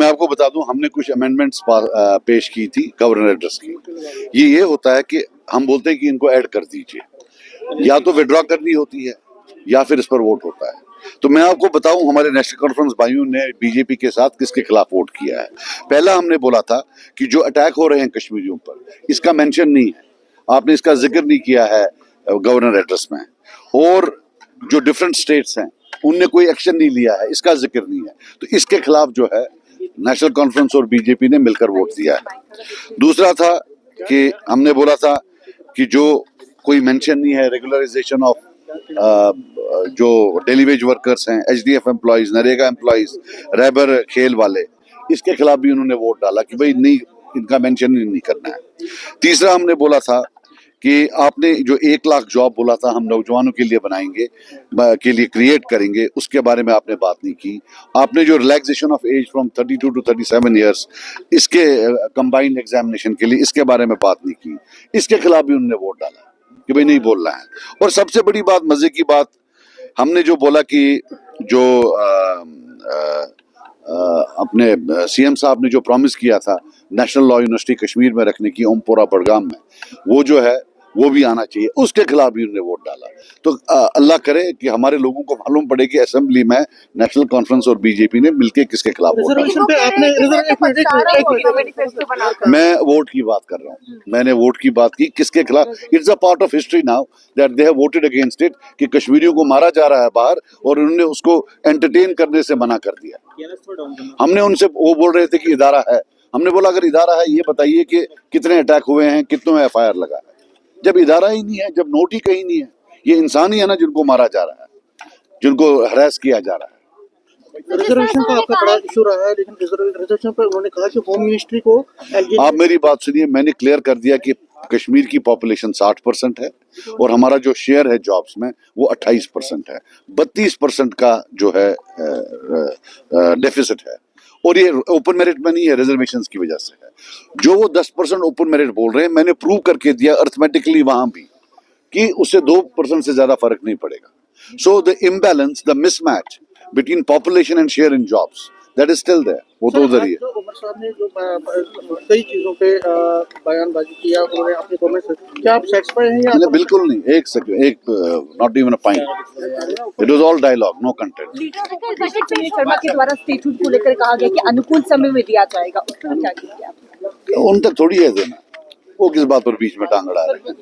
मैं आपको बता दूं, हमने कुछ अमेंडमेंट्स पेश की थी गवर्नर एड्रेस की। ये होता है कि हम बोलते हैं कि इनको ऐड कर दीजिए, या तो विड्रॉ करनी होती है या फिर इस पर वोट होता है। तो मैं आपको बताऊं, हमारे नेशनल कॉन्फ्रेंस भाइयों ने बीजेपी के साथ किसके खिलाफ वोट किया है। पहला हमने बोला था कि जो अटैक हो रहे हैं कश्मीरियों पर, इसका मेंशन नहीं है, आपने इसका जिक्र नहीं किया है गवर्नर एड्रेस में, और जो डिफरेंट स्टेट्स हैं उनने कोई एक्शन नहीं लिया है, इसका जिक्र नहीं है। तो इसके खिलाफ जो है नेशनल कॉन्फ्रेंस और बीजेपी ने मिलकर वोट दिया है। दूसरा था कि हमने बोला था कि जो कोई मेंशन नहीं है रेगुलराइजेशन ऑफ जो डेली वेज वर्कर्स हैं, एचडीएफ एम्प्लॉइज, नरेगा एम्प्लॉइज, रैबर खेल वाले, इसके खिलाफ भी उन्होंने वोट डाला कि भाई नहीं, इनका मेंशन नहीं करना है। तीसरा हमने बोला था कि आपने जो 1 लाख जॉब बोला था हम नौजवानों के लिए बनाएंगे, के लिए क्रिएट करेंगे, उसके बारे में आपने बात नहीं की। आपने जो relaxation of age from 32 to 37 years, इसके कंबाइंड एग्जामिनेशन के लिए, इसके बारे में बात नहीं की। इसके खिलाफ भी उन्होंने वोट डाला कि भाई नहीं बोलना है। और सबसे बड़ी बात, मजे की बात, हमने जो बोला कि जो अपने सीएम साहब ने जो प्रॉमिस किया था नेशनल लॉ यूनिवर्सिटी कश्मीर में रखने की, ओमपोरा बडगाम में, वो जो है वो भी आना चाहिए, उसके खिलाफ भी उन्होंने वोट डाला। तो अल्लाह करे कि हमारे लोगों को मालूम पड़े कि असेंबली में नेशनल कॉन्फ्रेंस और बीजेपी ने मिलकर किसके खिलाफ वोट डाला। मैं वोट की बात कर रहा हूँ, मैंने वोट की बात की किसके खिलाफ। It's a part of history now that they have voted against it, कि कश्मीरियों को मारा जा रहा है बाहर और उन्होंने उसको एंटरटेन करने से मना कर दिया। हमने उनसे, वो बोल रहे थे कि इदारा है, हमने बोला अगर इदारा है ये बताइए कि कितने अटैक हुए हैं, कितनों में एफआईआर लगा है। जब इदारा ही नहीं है, जब नोट ही कहीं नहीं है, ये इंसान ही है ना जिनको मारा जा रहा है, जिनको हरास किया जा रहा है। रिजर्वेशन का आपका बड़ा इशू रहा है, लेकिन रिजर्वेशन पर उन्होंने कहा कि होम मिनिस्ट्री को, आप मेरी बात सुनिए, मैंने क्लियर कर दिया कि कश्मीर की पॉपुलेशन 60% है और हमारा जो शेयर है जॉब्स में वो 28% है। 32% का जो है डेफिसिट है, और ये ओपन मेरिट में नहीं है, रिजर्वेशंस की वजह से है। जो वो 10% ओपन मेरिट बोल रहे हैं, मैंने प्रूव करके दिया अर्थमेटिकली वहां भी कि उससे 2% से ज्यादा फर्क नहीं पड़ेगा। So the imbalance, the mismatch between population and share in jobs, that is still there, वो तो उधर ही है। उमर साहब ने जो कई चीजों पे बयानबाजी किया उन्होंने अपने कमेंट से, क्या आप सेटिस्फाई हैं या? बिल्कुल नहीं, एक सेकंड, एक not even a point, it was all dialogue, no content. Sharma के द्वारा स्टेटहुड को लेकर कहा गया कि अनुकूल समय में दिया जाएगा, उस पर क्या कहेंगे आप? उन तक थोड़ी है देना, वो किस बात पर बीच में टांग अड़ा रहे हैं।